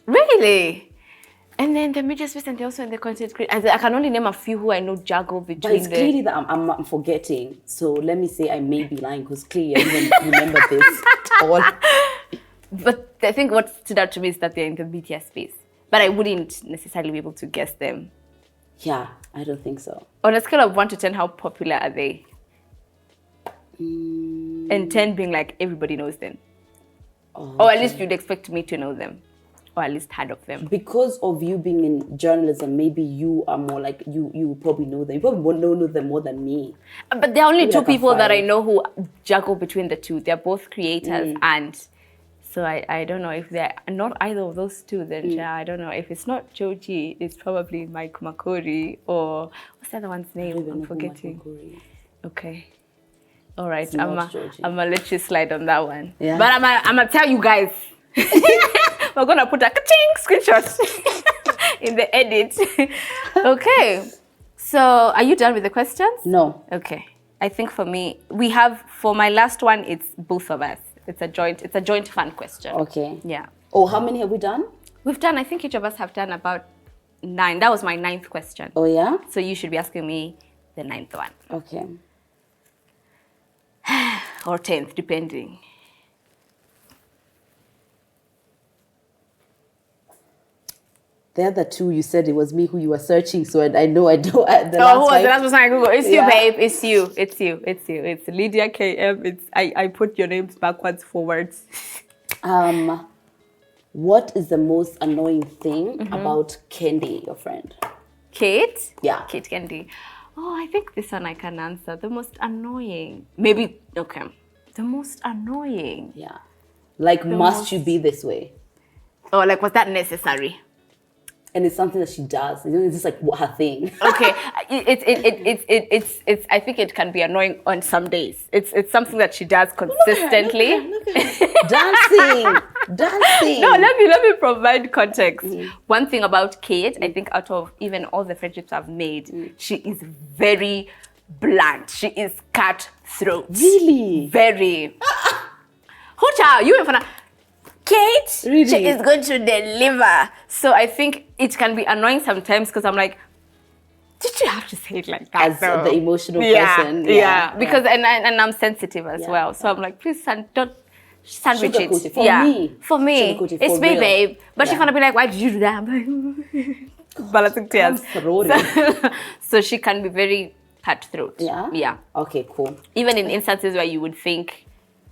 Really? And then the media space, and they're also in the content creation. I can only name a few who I know juggle between. But it's clearly that I'm forgetting. So let me say I may be lying because clearly I didn't remember this at all. But I think what stood out to me is that they're in the media space. But I wouldn't necessarily be able to guess them. Yeah, I don't think so. On a scale of 1 to 10, how popular are they? And 10 being like everybody knows them. Oh, or at least you'd expect me to know them. Or at least heard of them. Because of you being in journalism, maybe you are more like, you probably know them. You probably won't know them more than me. But there are only maybe 2 people that I know who juggle between the two. They're both creators and So I don't know if they're not either of those two, then I don't know. If it's not Joji, it's probably Mike Makori, or what's the other one's name? I'm forgetting. Okay. All right. I'm gonna let you slide on that one. Yeah. But I'm gonna tell you guys. We're gonna put a screenshot in the edit. Okay. So are you done with the questions? No. Okay. I think for me, for my last one, it's both of us. It's a joint fun question. Okay. Yeah. Oh, how many have we done? We've done, I think each of us have done about 9. That was my 9th question. Oh, yeah? So you should be asking me the 9th one. Okay. Or 10th, depending. The other two, you said it was me who you were searching, so I know I don't. The last person I Google? It's you, babe. It's you. It's Lydia KM. I put your names backwards, forwards. What is the most annoying thing about Kendi, your friend? Kate? Yeah. Kate Kendi. Oh, I think this one I can answer. The most annoying. Maybe, okay. The most annoying. Yeah. Like, must you be this way? Oh, like, was that necessary? And it's something that she does. It's just like her thing. Okay, it's. I think it can be annoying on some days. It's something that she does consistently. Look at her. Dancing. No, let me provide context. One thing about Kate, I think out of even all the friendships I've made, she is very blunt. She is cutthroat. Really? Very. Hocha, you in front of Kate, really? She is going to deliver. So I think it can be annoying sometimes because I'm like, did you have to say it like that? As the emotional person. Yeah. Because and I'm sensitive as well. So I'm like, please don't sandwich it. For me. It's me, babe. But she's gonna be like, why did you do that? Balancing tears. So she can be very cutthroat. Yeah. Okay, cool. Even in instances where you would think,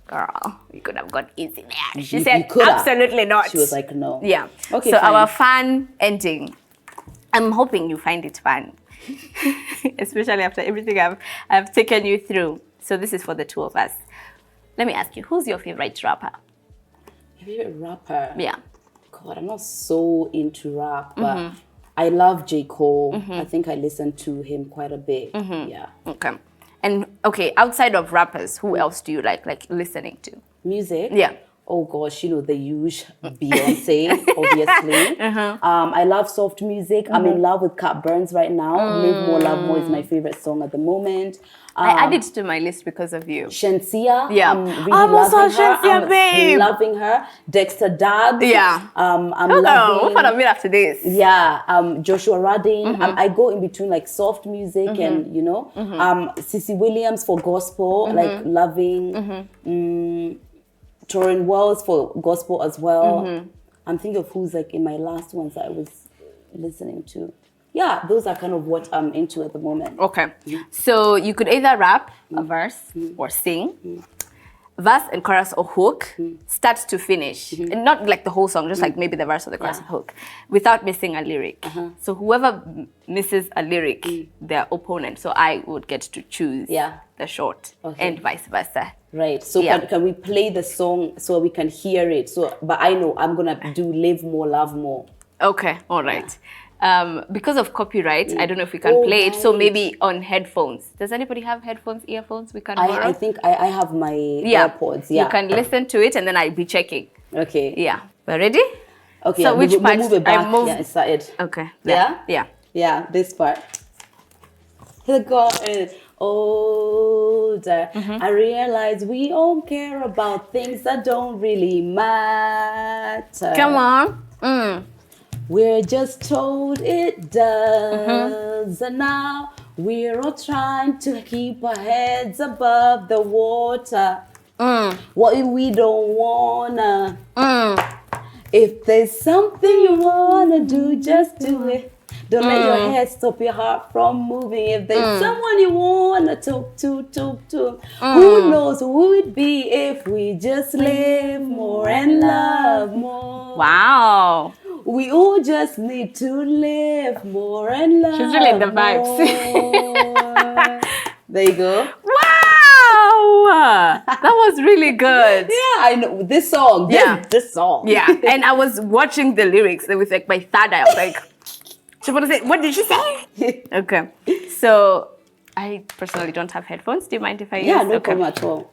girl, you could have got easy there. She said, absolutely not. She was like, no. Yeah. Okay, so fine. Our fun ending. I'm hoping you find it fun. Especially after everything I've taken you through. So this is for the two of us. Let me ask you, who's your favorite rapper? Favorite rapper? Yeah. God, I'm not so into rap, but I love J. Cole. I think I listen to him quite a bit. Yeah. Okay. And okay, outside of rappers, who else do you like listening to? Music? Yeah. Oh gosh, the usual Beyonce, obviously. I love soft music. I'm in love with Cat Burns right now. Live More, Love More is my favorite song at the moment. I added to my list because of you. Shensia. Yeah. I'm really loving her. Shensia, babe. Loving her. Dexter Dabbs. Yeah. I'm loving. What about after this? Yeah. Joshua Radin. I go in between like soft music and Cissy Williams for gospel, like loving. Torrin Wells for gospel as well. I'm thinking of who's like in my last ones that I was listening to. Yeah, those are kind of what I'm into at the moment. Okay. So you could either rap a verse or sing. Verse and chorus or hook, start to finish. And not like the whole song, just like maybe the verse or the chorus or hook, without missing a lyric. So whoever misses a lyric, their opponent. So I would get to choose the short and vice versa. Right. So can we play the song so we can hear it? So, but I know I'm going to do Live More, Love More. Okay. All right. Because of copyright, I don't know if we can play it. So maybe on headphones. Does anybody have headphones, earphones we can borrow? I think I have my AirPods. Yeah. You can listen to it and then I'll be checking. Okay. Yeah. We're ready? Okay. So which part? Move it back. Yeah, it started. Okay. Yeah? Yeah. Yeah, this part. The God is older. I realize we all care about things that don't really matter. Come on. We're just told it does. And now we're all trying to keep our heads above the water. What if we don't wanna? If there's something you wanna do, just do it. Don't let your head stop your heart from moving. If there's someone you wanna talk to, who knows who it'd be if we just live more and love more. Wow. We all just need to live more and love. She's really in the vibes. There you go. Wow! That was really good. Yeah, I know this song. This song. Yeah, and I was watching the lyrics with like my third eye. I was like, what did she say? Okay, so I personally don't have headphones. Do you mind if I use? Yeah, no problem at all.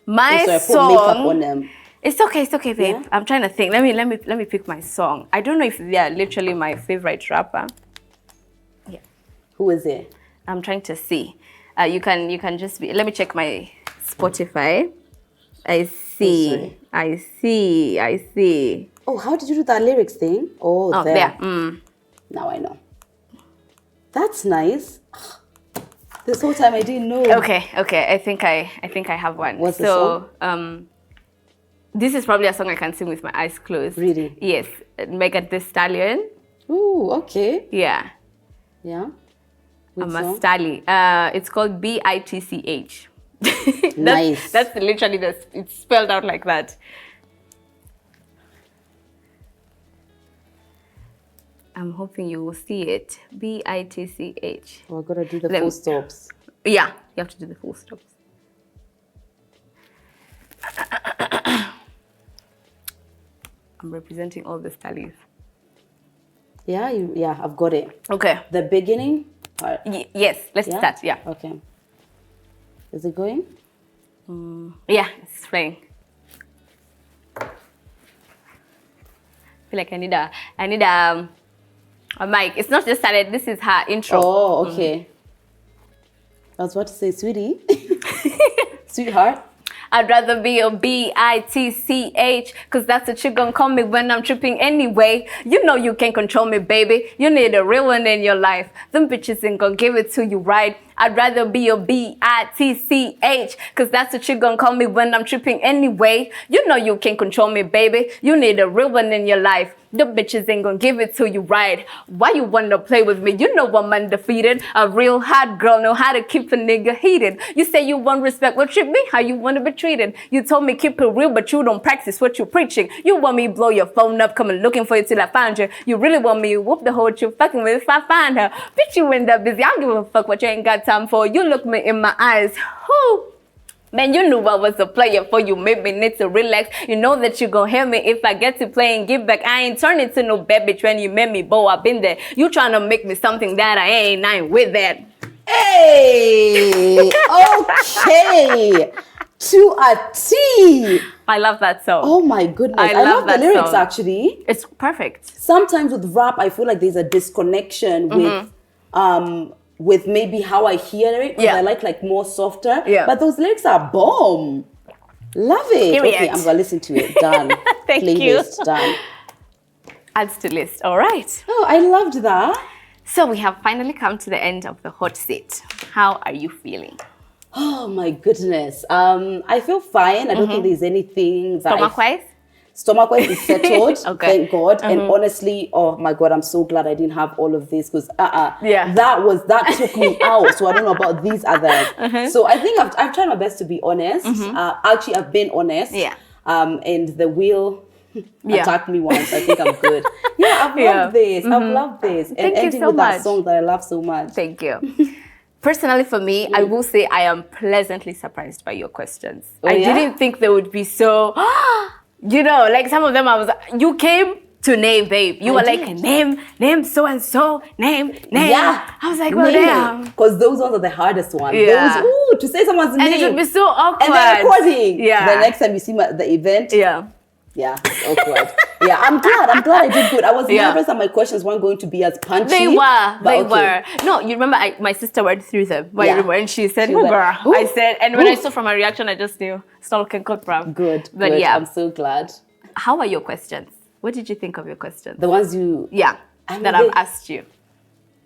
My I song. put makeup on them. It's okay, babe. Yeah? I'm trying to think. Let me pick my song. I don't know if they are literally my favorite rapper. Yeah. Who is it? I'm trying to see. You can just be. Let me check my Spotify. I see. Oh, how did you do that lyrics thing? Oh, there. Now I know. That's nice. This whole time I didn't know. Okay. I think I have one. What's the song? This is probably a song I can sing with my eyes closed. Really? Yes. Megan Thee Stallion. Ooh, okay. Yeah. Yeah. I'm a Stally. It's called BITCH. Nice. That's literally it's spelled out like that. I'm hoping you will see it. BITCH. Oh, I gotta do the full stops. Yeah, you have to do the full stops. I'm representing all the Stallies. Yeah, I've got it. Okay. The beginning part. Yes, let's start. Yeah. Okay. Is it going? Yeah, it's playing. I feel like I need a mic. It's not just started. This is her intro. Oh, okay. I was about to say, sweetie. Sweetheart. I'd rather be a BITCH, cause that's what you gon' call me when I'm tripping anyway. You know you can't control me, baby. You need a real one in your life. Them bitches ain't gon' give it to you right. I'd rather be a BITCH, cause that's what you gon' call me when I'm tripping anyway. You know you can't control me, baby. You need a real one in your life. The bitches ain't gon' give it to you right. Why you wanna play with me? You know I'm undefeated. A real hot girl know how to keep a nigga heated. You say you want respect, well treat me how you wanna be treated. You told me keep it real, but you don't practice what you preaching. You want me blow your phone up, coming looking for you till I find you. You really want me whoop the hoe you fucking with if I find her. Bitch, you end up busy. I don't give a fuck what you ain't got time for. You look me in my eyes. Whoo. Man, you knew I was a player for you, made me need to relax. You know that you gon' hear me if I get to play and give back. I ain't turning to no bad bitch when you met me, boy, I been there. You tryna make me something that I ain't with that. Hey, okay. To a T. I love that song. Oh my goodness. I love the lyrics song. Actually. It's perfect. Sometimes with rap, I feel like there's a disconnection with maybe how I hear it, because I like more softer. Yeah. But those lyrics are bomb. Love it. Period. Okay, I'm gonna listen to it. Done. Thank Playlist, you. Done. Adds to list. All right. Oh, I loved that. So we have finally come to the end of the hot seat. How are you feeling? Oh my goodness. I feel fine. I don't think there's anything that Stomach-wise? Stomach-wise is settled. Okay. Thank God. And honestly, oh my God, I'm so glad I didn't have all of this, because that took me out. So I don't know about these others. So I think I've tried my best to be honest. Actually, I've been honest. Yeah. And the wheel attacked me once. I think I'm good. I've loved this. I've loved this. And Thank ending you so with much. that song that I love so much. Thank you. Personally, for me, I will say I am pleasantly surprised by your questions. I didn't think they would be so, you know, like some of them you came to name, babe. You were like, name so-and-so, name. Yeah. I was like, well, damn. Because those ones are the hardest ones. Yeah. Those, to say someone's name. And it would be so awkward. And then recording. Yeah. The next time you see the event. Yeah, it's awkward. I'm glad I did good. I was nervous that my questions weren't going to be as punchy. They were. No, you remember my sister went through them. And she said, girl. I said, and when I saw from her reaction, I just knew, stalking code bruv. Good. I'm so glad. How are your questions? What did you think of your questions? The ones you... I've asked you.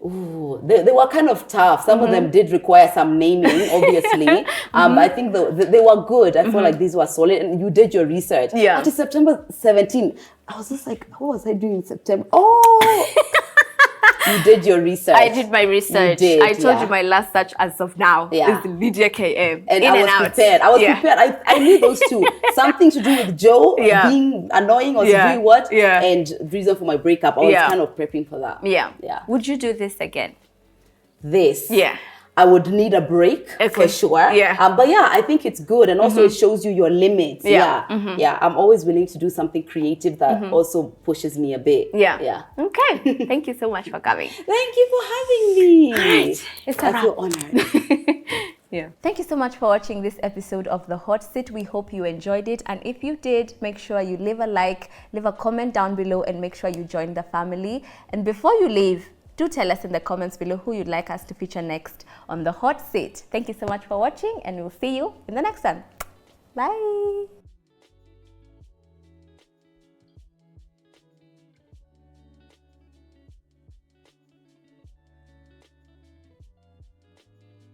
Ooh, they were kind of tough. Some of them did require some naming, obviously. I think they were good. I feel like these were solid, and you did your research. Yeah. After September 17, I was just like, what was I doing in September? Oh! You did your research. I did my research. You did, I told you my last search as of now is Lydia KM. And I was prepared. I knew those two. Something to do with Joe being annoying or doing what, and reason for my breakup. I was kind of prepping for that. Yeah. Would you do this again? This? Yeah. I would need a break for sure. Yeah. But yeah, I think it's good. And also it shows you your limits. Yeah. Yeah. I'm always willing to do something creative that also pushes me a bit. Yeah. Okay. Thank you so much for coming. Thank you for having me. Right. I feel honored. Yeah. Thank you so much for watching this episode of The Hot Seat. We hope you enjoyed it. And if you did, make sure you leave a like, leave a comment down below, and make sure you join the family. And before you leave, do tell us in the comments below who you'd like us to feature next on The Hot Seat. Thank you so much for watching, and we'll see you in the next one. Bye.